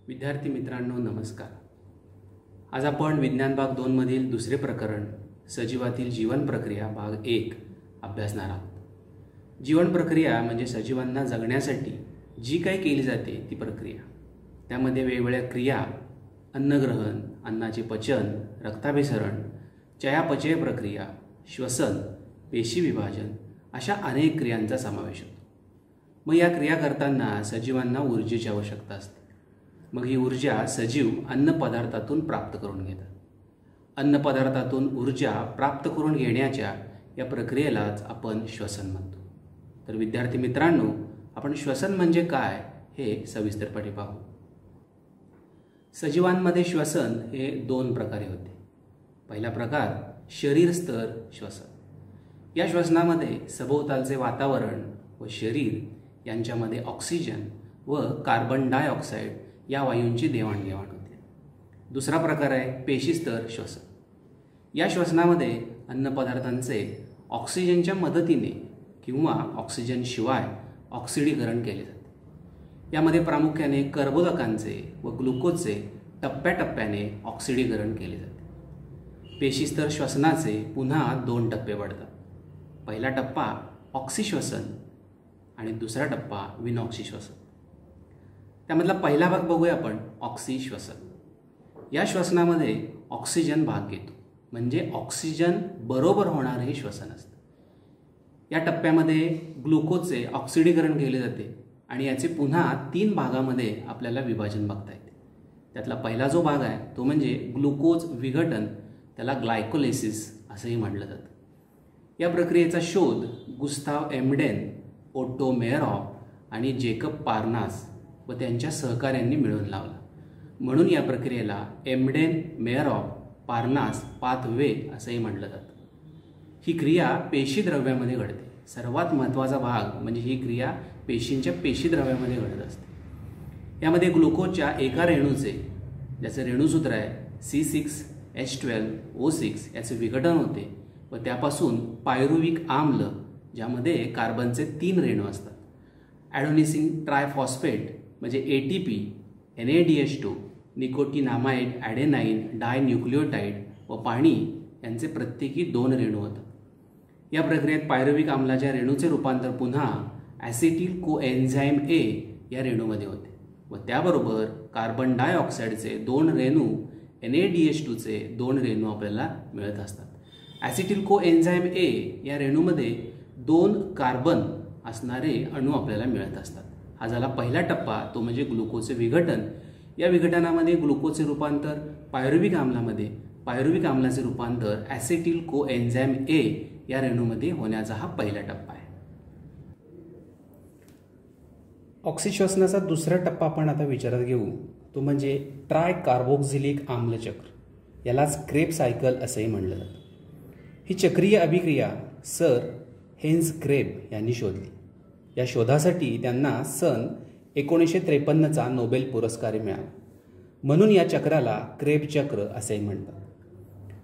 विद्यार्थी मित्रांनो नमस्कार। आज आपण विज्ञान भाग 2 मधील दुसरे प्रकरण सजीवातील जीवन प्रक्रिया भाग 1 अभ्यासणार आहोत। जीवन प्रक्रिया म्हणजे सजीवांना जगण्यासाठी जी काही केली जाते ती प्रक्रिया। त्यामध्ये वेगवेगळ्या क्रिया, अन्नग्रहण, अन्नाचे पचन, रक्ताभिसरण, चयापचय प्रक्रिया, श्वसन, पेशी विभाजन अशा अनेक क्रियांचा समावेश होतो। मग या क्रिया करताना सजीवांना ऊर्जेची आवश्यकता असते। मग ही ऊर्जा सजीव अन्न पदार्थातून प्राप्त करून घेतात। अन्न पदार्थातून ऊर्जा प्राप्त करून घेण्याच्या या प्रक्रियेलाच आपण श्वसन म्हणतो। तर विद्यार्थी मित्रांनो, आपण श्वसन म्हणजे काय हे सविस्तरपणे पाहू। सजीवांमध्ये श्वसन हे 2 प्रकारे होते। पहिला प्रकार शरीर स्तर श्वसन। या श्वसनामध्ये सभोवतालचे वातावरण व शरीर यांच्यामध्ये ऑक्सिजन व कार्बन डायऑक्साईड या वायूंची देवाणघेवाण होते। दुसरा प्रकार आहे पेशी स्तर श्वसन। या श्वसनामध्ये अन्नपदार्थांचे ऑक्सिजनच्या मदतीने किंवा ऑक्सिजन शिवाय ऑक्सिडीकरण केले जाते। यामध्ये प्रामुख्याने कर्बोदकांचे व ग्लुकोजचे टप्प्याटप्प्याने ऑक्सिडीकरण केले जाते। पेशी स्तर श्वसनाचे पुन्हा 2 टप्पे पडतात। पहिला टप्पा ऑक्सिश्वसन आणि दुसरा टप्पा विनॉक्सिश्वसन। त्यामधला पहिला भाग बघूया आपण, ऑक्सिश्वसन। या श्वसनामध्ये ऑक्सिजन भाग घेतो, म्हणजे ऑक्सिजन बरोबर होणारे हे श्वसन असतं। या टप्प्यामध्ये ग्लुकोजचे ऑक्सिडीकरण केले जाते आणि याचे पुन्हा 3 भागामध्ये आपल्याला विभाजन बघता येते। त्यातला पहिला जो भाग आहे तो म्हणजे ग्लुकोज विघटन, त्याला ग्लायकोलिसिस असंही म्हटलं जातं। या प्रक्रियेचा शोध गुस्ताव एमडेन, ओटो मेयरहॉफ आणि जेकब पार्नास व त्यांच्या सहकाऱ्यांनी मिळवून लावला। म्हणून या प्रक्रियेला एमडेन मेयरहॉफ पार्नास पाथवे असंही म्हटलं जातं। ही क्रिया पेशीद्रव्यामध्ये घडते। सर्वात महत्त्वाचा भाग म्हणजे ही क्रिया पेशींच्या पेशीद्रव्यामध्ये घडत असते। यामध्ये ग्लुकोजच्या एका रेणूचे, ज्याचं रेणूसूत्र आहे C6H12O6 याचे विघटन होते व त्यापासून पायरुविक आम्ल, ज्यामध्ये कार्बनचे 3 रेणू असतात, ॲडोनिसिन ट्रायफॉस्फेट म्हणजे ATP, NADH2, निकोटिनामाइड ॲडेनाइन डायन्यूक्लियोटाइड व पाणी यांचे प्रत्येकी 2 रेणू होतात। या प्रक्रियेत पायरुविक आम्लाच्या रेणूचे रूपांतर पुन्हा ॲसिटिल कोएन्झाईम A या रेणूमध्ये होते व त्याबरोबर कार्बन डायऑक्साईडचे 2 रेणू, NADH2चे 2 रेणू आपल्याला मिळत असतात। ॲसिटिल कोएन्झाईम A या रेणूमध्ये 2 कार्बन असणारे अणू आपल्याला मिळत असतात। हा झाला पहिला टप्पा, तो म्हणजे ग्लुकोजचे विघटन। या विघटनामध्ये ग्लुकोजचे रूपांतर पायरुविक आम्लामध्ये, पायरुविक आम्लाचे रूपांतर ॲसिटिल कोएन्झाईम A या रेणूमध्ये होण्याचा हा पहिला टप्पा आहे। ऑक्सिश्वसनाचा दुसरा टप्पा आपण आता विचारात घेऊ, तो म्हणजे ट्राय कार्बोक्झिलिक आम्ल चक्र, यालाच क्रेब्स सायकल असंही म्हणलं जातं। ही चक्रीय अभिक्रिया सर हेन्स क्रेब यांनी शोधली। या शोधासाठी त्यांना सन 1953चा नोबेल पुरस्कार मिळाला। म्हणून या चक्राला क्रेब चक्र असेही म्हणतात।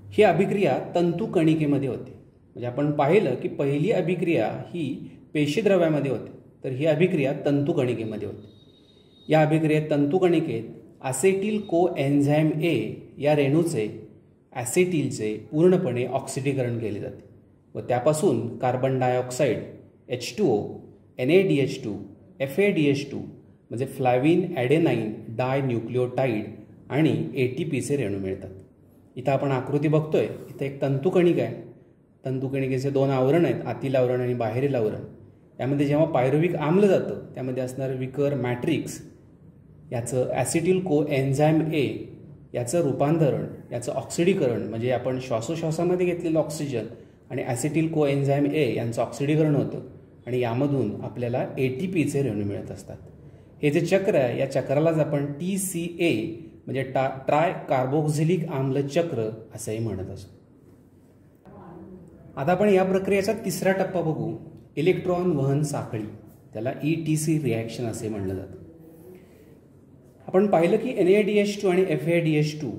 ही अभिक्रिया तंतुकणिकेमध्ये होते। म्हणजे आपण पाहिलं की पहिली अभिक्रिया ही पेशीद्रव्यामध्ये होते, तर ही अभिक्रिया तंतुकणिकेमध्ये होती। या अभिक्रियेत तंतुकणिकेत ॲसिटिल कोएन्झाईम A या रेणूचे, ॲसिटिलचे पूर्णपणे ऑक्सिडीकरण केले जाते व त्यापासून carbon dioxide H2O, NADH2, FADH2 म्हणजे फ्लॅविन ॲडेनाइन डायन्यूक्लियोटाइड आणि ATPचे रेणू मिळतात। इथं आपण आकृती बघतोय, इथं एक तंतुकणिक आहे। तंतुकणिकेचे 2 आवरण आहेत, आतील आवरण आणि बाहेरील आवरण। यामध्ये जेव्हा पायरुविक आम्ल जातं त्यामध्ये असणारं विकर मॅट्रिक्स, याचं ॲसिटिल कोएन्झाईम A याचं रूपांतरण, याचं ऑक्सिडीकरण म्हणजे आपण श्वासोश्वासामध्ये घेतलेलं ऑक्सिजन आणि ॲसिटिल कोएन्झाईम A यांचं ऑक्सिडीकरण होतं आणि यामधून आपल्याला ATPचे रेणू मिळत असतात। हे जे चक्र आहे, या चक्रालाच आपण TCA म्हणजे ट्राय कार्बोक्झिलिक आम्ल चक्र असंही म्हणत असतो। आता आपण या प्रक्रियेचा तिसरा टप्पा बघू, इलेक्ट्रॉन वहन साखळी, त्याला ETC रिॲक्शन असे म्हणलं जातं। आपण पाहिलं की NADH2 आणि FADH2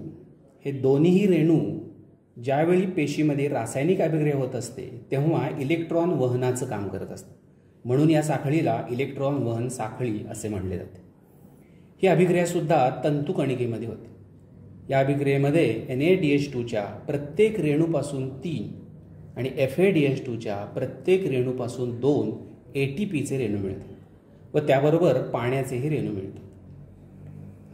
हे दोन्हीही रेणू ज्यावेळी पेशीमध्ये रासायनिक अभिक्रिया होत असते तेव्हा इलेक्ट्रॉन वहनाचं काम करत असतात। म्हणून या साखळीला इलेक्ट्रॉन वहन साखळी असे म्हणले जाते। ही अभिक्रियासुद्धा तंतुकणिकेमध्ये होते. या अभिक्रियेमध्ये NaDH2च्या प्रत्येक रेणूपासून 3 आणि FADH2च्या प्रत्येक रेणूपासून 2 ATPचे रेणू मिळतात व त्याबरोबर पाण्याचेही रेणू मिळतात.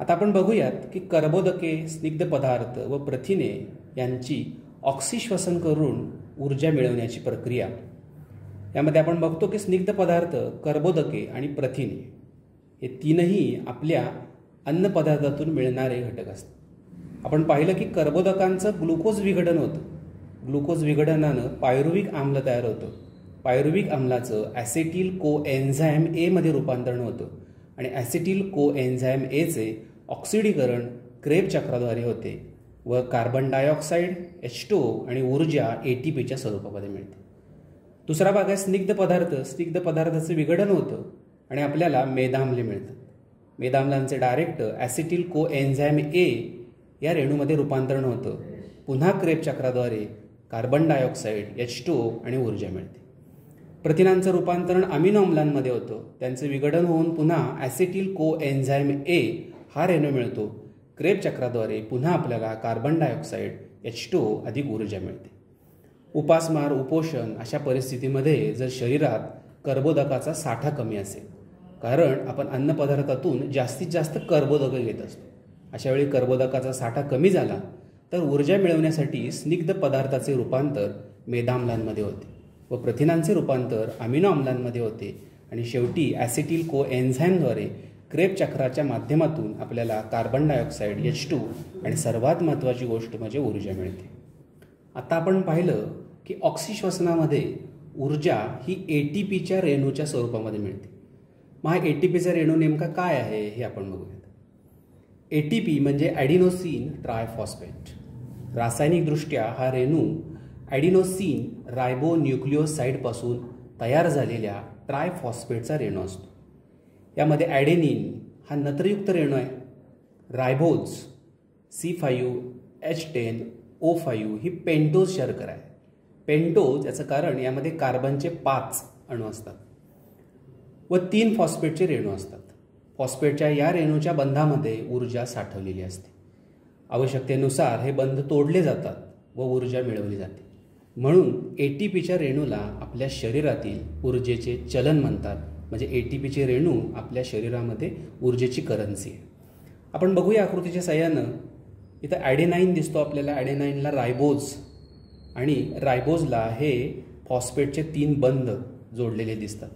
आता आपण बघूयात की कर्बोदके, स्निग्ध पदार्थ व प्रथिने यांची ऑक्सिश्वसन करून ऊर्जा मिळवण्याची प्रक्रिया. यामध्ये आपण बघतो की स्निग्ध पदार्थ, कर्बोदके आणि प्रथिने हे तीनही आपल्या अन्नपदार्थातून मिळणारे घटक असतात. आपण पाहिलं की कर्बोदकांचं ग्लुकोज विघटन होतं. ग्लुकोज विघटनानं पायरुविक आम्ल तयार होतं. पायरुविक आम्लाचं ॲसेटिल कोएन्झाईम ए मध्ये रूपांतरण होतं आणि ॲसेटिल कोएन्झाईम एचे ऑक्सिडीकरण क्रेब चक्राद्वारे होते व कार्बन डायऑक्साईड H2O आणि ऊर्जा ATPच्या स्वरूपामध्ये मिळते. दुसरा भाग आहे स्निग्ध पदार्थ. स्निग्ध पदार्थाचं विघटन होतं आणि आपल्याला मेदाम्ले मिळतात. मेदाम्लांचे डायरेक्ट ॲसेटिल कोएन्झाईम ए या रेणूमध्ये रूपांतरण होतं. पुन्हा क्रेब चक्राद्वारे कार्बन डायऑक्साईड H2O आणि ऊर्जा मिळते. प्रथिनांचं रूपांतरण अमिनो अम्लांमध्ये होतं. त्यांचं विघटन होऊन पुन्हा ॲसेटिल कोएन्झाईम ए हा रेणू मिळतो. क्रेब चक्राद्वारे पुन्हा आपल्याला कार्बन डायऑक्साईड H2O अधिक ऊर्जा मिळते. उपासमार, उपोषण अशा परिस्थितीमध्ये जर शरीरात कर्बोदकाचा साठा कमी असेल, कारण आपण अन्नपदार्थातून जास्तीत जास्त कर्बोदकं घेत असतो, अशावेळी कर्बोदकाचा साठा कमी झाला तर ऊर्जा मिळवण्यासाठी स्निग्ध पदार्थाचे रूपांतर मेदाम्लांमध्ये होते व प्रथिनांचे रूपांतर अमिनो अम्लांमध्ये होते आणि शेवटी ॲसेटिल कोएन्झाईमद्वारे क्रेब चक्राच्या माध्यमातून आपल्याला कार्बन डायऑक्साईड H2 आणि सर्वात महत्त्वाची गोष्ट म्हणजे ऊर्जा मिळते. आता आपण पाहिलं की ऑक्सिश्वसनामध्ये ऊर्जा ही ATPच्या रेणूच्या स्वरूपामध्ये मिळते. मग हा ATPचा रेणू नेमका काय आहे हे आपण बघूयात. ATP म्हणजे ॲडिनोसिन ट्रायफॉस्फेट. रासायनिकदृष्ट्या हा रेणू ॲडिनोसिन रायबोन्यूक्लिओसाइडपासून तयार झालेल्या ट्रायफॉस्फेटचा रेणू असतो. यामध्ये ॲडेनिन हा नत्रयुक्त रेणू आहे. रायबोज C5H10O5 ही पेंटोज शर्करा आहे. पेंटोज याचं कारण यामध्ये कार्बनचे 5 अणू असतात व 3 फॉस्फेटचे रेणू असतात. फॉस्फेटच्या या रेणूच्या बंधामध्ये ऊर्जा साठवलेली असते. आवश्यकतेनुसार हे बंध तोडले जातात व ऊर्जा मिळवली जाते. म्हणून ATPच्या रेणूला आपल्या शरीरातील ऊर्जेचे चलन म्हणतात. म्हणजे ATPचे रेणू आपल्या शरीरामध्ये ऊर्जेची करन्सी आहे. आपण बघूया आकृतीच्या साहाय्यानं. इथं ॲडेनाईन दिसतो आपल्याला. ॲडेनाईनला रायबोज आणि रायबोजला हे फॉस्फेटचे 3 बंध जोडलेले दिसतात.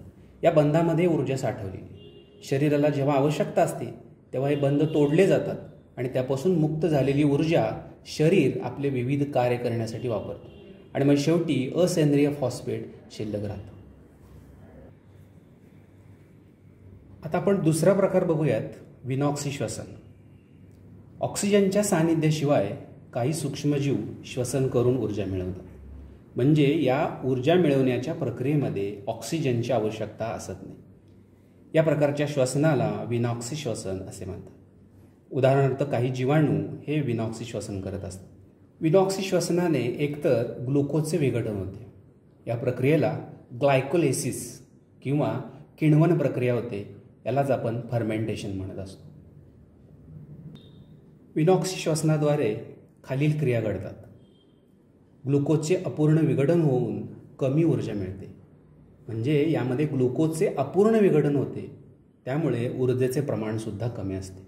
या बंधामध्ये ऊर्जा साठवलेली. शरीराला जेव्हा आवश्यकता असते तेव्हा हे बंध तोडले जातात आणि त्यापासून मुक्त झालेली ऊर्जा शरीर आपले विविध कार्य करण्यासाठी वापरतो आणि मग शेवटी असेंद्रिय फॉस्फेट शिल्लक राहतो. आता आपण दुसरा प्रकार बघूयात, विनॉक्सी श्वसन. ऑक्सिजनच्या सानिध्याशिवाय काही सूक्ष्मजीव श्वसन करून ऊर्जा मिळवतात. म्हणजे या ऊर्जा मिळवण्याच्या प्रक्रियेमध्ये ऑक्सिजनची आवश्यकता असत नाही. या प्रकारच्या श्वसनाला विनॉक्सी श्वसन असे म्हणतात. उदाहरणार्थ काही जीवाणू हे विनॉक्सी श्वसन करत असतात. विनॉक्सी श्वसनाने एकतर ग्लुकोजचे विघटन होते. या प्रक्रियेला ग्लायकोलिसिस किंवा किण्वन प्रक्रिया होते. यालाच आपण फर्मेंटेशन म्हणत असतो. विनॉक्सी श्वसनाद्वारे खालील क्रिया घडतात. ग्लुकोजचे अपूर्ण विघटन होऊन कमी ऊर्जा मिळते. म्हणजे यामध्ये ग्लुकोजचे अपूर्ण विघटन होते, त्यामुळे ऊर्जेचे प्रमाणसुद्धा कमी असते.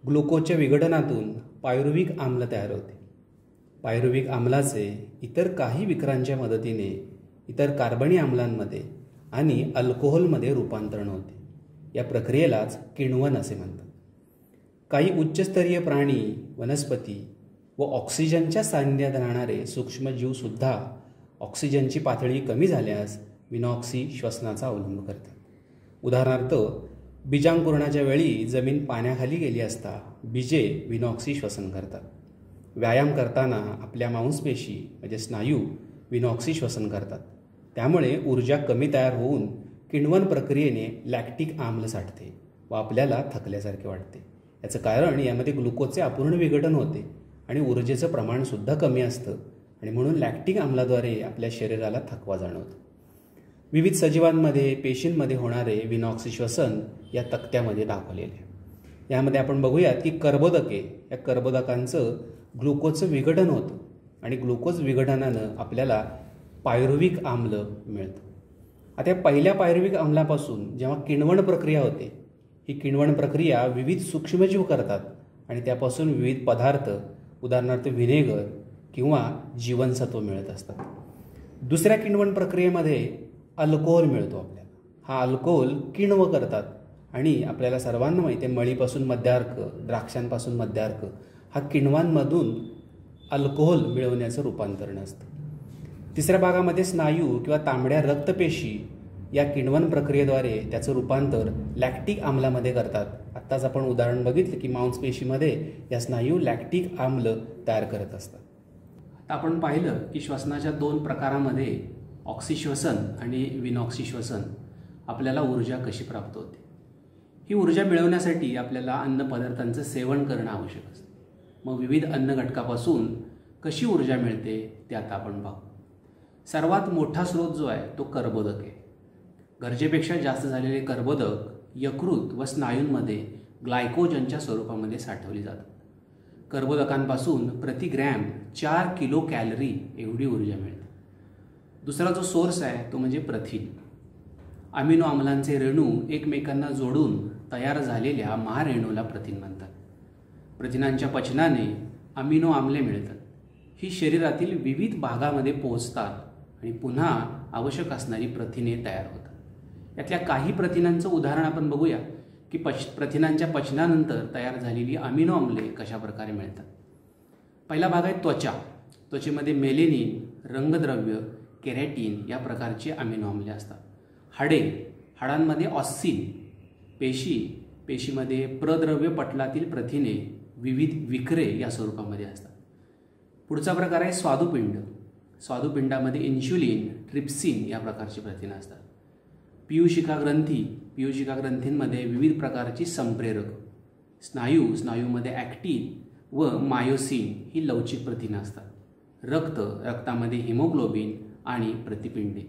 ग्लुकोजच्या विघटनातून पायरुविक आम्ल तयार होते. पायरुविक आम्लाचे इतर काही विकारांच्या मदतीने इतर कार्बनी आम्लांमध्ये आणि अल्कोहोलमध्ये रूपांतरण होते. या प्रक्रियेलाच किण्वन असे म्हणतात. काही उच्चस्तरीय प्राणी, वनस्पती व ऑक्सिजनच्या सानिध्यात राहणारे सूक्ष्मजीवसुद्धा ऑक्सिजनची पातळी कमी झाल्यास विनॉक्सी श्वसनाचा अवलंब करतात. उदाहरणार्थ बीजांकुरणाच्या वेळी जमीन पाण्याखाली गेली असता बीजे विनॉक्सी श्वसन करतात. व्यायाम करताना आपल्या मांसपेशी म्हणजे स्नायू विनॉक्सी श्वसन करतात. त्यामुळे ऊर्जा कमी तयार होऊन किण्वन प्रक्रियेने लॅक्टिक आम्ल साठते व आपल्याला थकल्यासारखे वाटते. याचं कारण यामध्ये ग्लुकोजचे अपूर्ण विघटन होते आणि ऊर्जेचं प्रमाणसुद्धा कमी असतं आणि म्हणून लॅक्टिक आम्लाद्वारे आपल्या शरीराला थकवा जाणवतो. विविध सजीवांमध्ये, पेशींमध्ये होणारे विनॉक्सी श्वसन या तक्त्यामध्ये दाखवलेले आहे. यामध्ये आपण बघूयात की कर्बोदके या कर्बोदकांचं ग्लुकोजचं विघटन होतं आणि ग्लुकोज विघटनानं आपल्याला पायरुव्हिक आम्ल मिळतं. आता या पहिल्या पायरुव्हिक आम्लापासून जेव्हा किण्वण प्रक्रिया होते, ही किण्वण प्रक्रिया विविध सूक्ष्मजीव करतात आणि त्यापासून विविध पदार्थ, उदाहरणार्थ व्हिनेगर किंवा जीवनसत्व मिळत असतात. दुसऱ्या किण्वण प्रक्रियेमध्ये अल्कोहोल मिळतो आपल्याला. हा अल्कोहोल किण्व करतात आणि आपल्याला सर्वांना माहिती आहे मळीपासून मद्यार्क, द्राक्षांपासून मद्यार्क हा किण्वांमधून अल्कोहोल मिळवण्याचं रूपांतरण असतं. तिसऱ्या भागामध्ये स्नायू किंवा तांबड्या रक्तपेशी या किण्वन प्रक्रियेद्वारे त्याचं रूपांतर लॅक्टिक आम्लामध्ये करतात. आत्ताच आपण उदाहरण बघितलं की मांसपेशीमध्ये या स्नायू लॅक्टिक आम्ल तयार करत असतात. आता आपण पाहिलं की श्वसनाच्या 2 प्रकारामध्ये ऑक्सिश्वसन आणि विनॉक्सिश्वसन आपल्याला ऊर्जा कशी प्राप्त होते. ही ऊर्जा मिळवण्यासाठी आपल्याला अन्नपदार्थांचं सेवन करणं आवश्यक असतं. मग विविध अन्न घटकापासून कशी ऊर्जा मिळते ते आता आपण पाहू. सर्वात मोठा स्रोत जो आहे तो कर्बोदक आहे. गरजेपेक्षा जास्त झालेले कर्बोदक यकृत व स्नायूंमध्ये ग्लायकोजनच्या स्वरूपामध्ये साठवली जातात. कर्बोदकांपासून प्रति ग्रॅम 4 किलो कॅलरी एवढी ऊर्जा मिळते. दुसरा जो सोर्स आहे तो म्हणजे प्रथिन. अमिनो आम्लांचे रेणू एकमेकांना जोडून तयार झालेल्या महारेणूला प्रथिन म्हणतात. प्रथिनांच्या पचनाने अमिनो आम्ले मिळतात. ही शरीरातील विविध भागामध्ये पोहोचतात आणि पुन्हा आवश्यक असणारी प्रथिने तयार होतात. यातल्या काही प्रथिनांचं उदाहरण आपण बघूया की प्रथिनांच्या पचनानंतर तयार झालेली अमिनो आम्ले कशा प्रकारे मिळतात. पहिला भाग आहे त्वचा. त्वचेमध्ये मेलेनिन, रंगद्रव्य, केरॅटिन या प्रकारचे अमिनो आम्ले असतात. हाडे, हाडांमध्ये ऑस्सिन, पेशीमध्ये प्रद्रव्य पटलातील प्रथिने, विविध विकरे या स्वरूपामध्ये असतात. पुढचा प्रकार आहे स्वादुपिंड. स्वादुपिंडामध्ये इन्शुलिन, ट्रिप्सिन या प्रकारची प्रथिने असतात. पीयूषिका ग्रंथींमध्ये विविध प्रकारची संप्रेरक. स्नायूमध्ये ॲक्टिन व मायोसिन ही लवचिक प्रथिने असतात. रक्तामध्ये हिमोग्लोबिन आणि प्रतिपिंडे.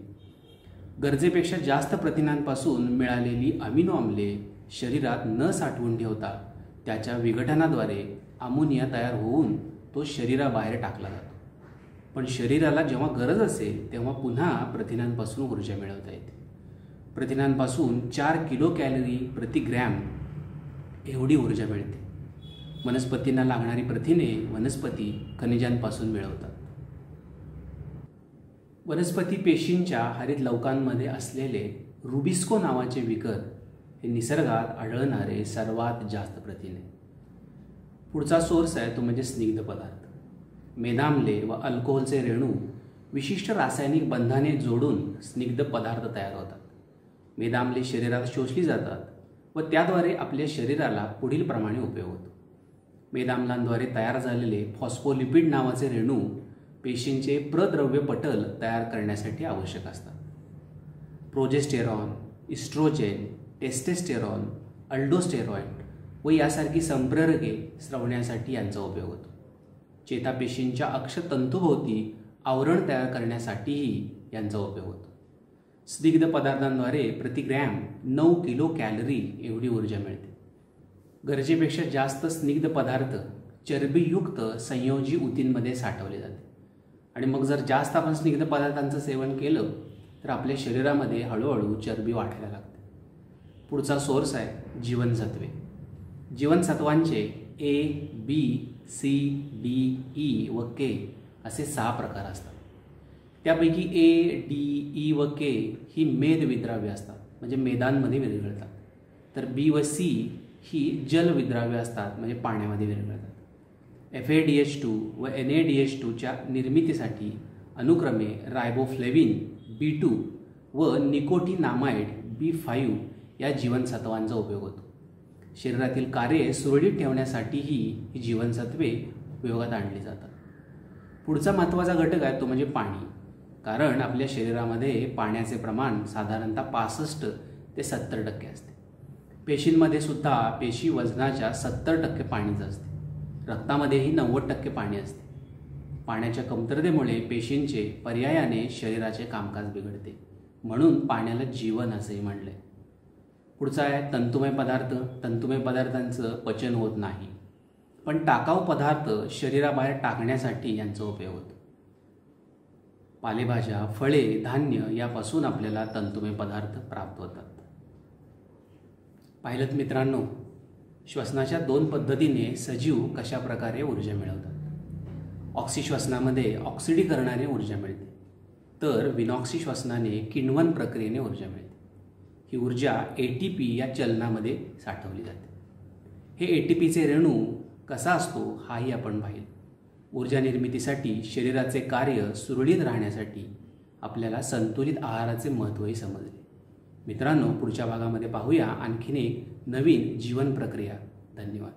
गरजेपेक्षा जास्त प्रथिनांपासून मिळालेली अमिनो आम्ले शरीरात न साठवून ठेवता त्याच्या विघटनाद्वारे अमोनिया तयार होऊन तो शरीराबाहेर टाकला जातो. पण शरीराला जेव्हा गरज असेल तेव्हा पुन्हा प्रथिनांपासून ऊर्जा मिळवता येते. प्रथिनांपासून 4 किलो कॅलरी प्रति ग्रॅम एवढी ऊर्जा मिळते. वनस्पतींना लागणारी प्रथिने वनस्पती खनिजांपासून मिळवतात. वनस्पती पेशींच्या हरित लवकांमध्ये असलेले रुबिस्को नावाचे विकर हे निसर्गात आढळणारे सर्वात जास्त प्रथिने. पुढचा सोर्स आहे तो म्हणजे स्निग्ध पदार्थ. मेदाम्ले व अल्कोहोलचे रेणू विशिष्ट रासायनिक बंधाने जोडून स्निग्ध पदार्थ तयार होतात. मेदाम्ले शरीरात शोषली जातात व त्याद्वारे आपल्या शरीराला पुढील प्रमाणे उपयोग होतो. मेदाम्लांद्वारे तयार झालेले फॉस्फोलिपिड नावाचे रेणू पेशींचे प्रद्रव्य पटल तयार करण्यासाठी आवश्यक असतात. प्रोजेस्टेरॉन, इस्ट्रोजेन, टेस्टेस्टेरॉन, अल्डोस्टेरॉइड व यासारखी संप्रेरके स्रवण्यासाठी यांचा उपयोग होतो. चेतापेशींच्या अक्षतंतूभोवती आवरण तयार करण्यासाठीही यांचा उपयोग होतो. स्निग्ध पदार्थांद्वारे प्रति ग्रॅम 9 किलो कॅलरी एवढी ऊर्जा मिळते. गरजेपेक्षा जास्त स्निग्ध पदार्थ चरबीयुक्त संयोजी ऊतींमध्ये साठवले जाते आणि मग जर जास्त आपण स्निग्ध पदार्थांचं सेवन केलं तर आपल्या शरीरामध्ये हळूहळू चरबी वाढायला लागते. पुढचा सोर्स आहे जीवनसत्वे. जीवनसत्वांचे A, B, C, D, E व K असे 6 प्रकार असतात. त्यापैकी A, D, E व K ही मेदविद्राव्य असतात, म्हणजे मेदांमध्ये विरघळतात. तर B व C ही जलविद्राव्य असतात, म्हणजे पाण्यामध्ये विरघळतात. FADH2 व NADH2च्या निर्मितीसाठी अनुक्रमे रायबोफ्लेविन B2 व निकोटिनामाइड B5 या जीवनसत्वांचा उपयोग होतो. शरीरातील कार्ये सुरळीत ठेवण्यासाठीही ही जीवनसत्वे उपयोगात आणली जातात. पुढचा महत्त्वाचा घटक आहे तो म्हणजे पाणी. कारण आपल्या शरीरामध्ये पाण्याचे प्रमाण साधारणतः 65 ते 70% असते. पेशींमध्ये सुद्धा पेशी वजनाच्या 70% पाणीच असते. रक्तामध्येही 90% पाणी असते. पाण्याच्या कमतरतेमुळे पेशींचे पर्यायाने शरीराचे कामकाज बिघडते, म्हणून पाण्याला जीवन असेही म्हणले. पुढचा आहे तंतुमय पदार्थ. तंतुमय पदार्थांचं पचन होत नाही, पण टाकाऊ पदार्थ शरीराबाहेर टाकण्यासाठी यांचा उपयोग होतो. पालेभाज्या, फळे, धान्य यापासून आपल्याला तंतुमय पदार्थ प्राप्त होतात. पाहिलं मित्रांनो, श्वसनाच्या 2 पद्धतीने सजीव कशा प्रकारे ऊर्जा मिळवतात. ऑक्सी श्वसनामध्ये ऑक्सिडीकरणाने ऊर्जा मिळते, तर विनॉक्सी श्वसनाने किण्वन प्रक्रियेने ऊर्जा मिळते. ही ऊर्जा ATP या चलनामध्ये साठवली जाते. हे ATPचे रेणू कसा असतो हाही आपण पाहिलं. ऊर्जा निर्मितीसाठी शरीराचे कार्य सुरळीत राहण्यासाठी आपल्याला संतुलित आहाराचे महत्त्वही समजले. मित्रांनो, पुढच्या भागामध्ये पाहूया आणखीन एक नवीन जीवन प्रक्रिया. धन्यवाद.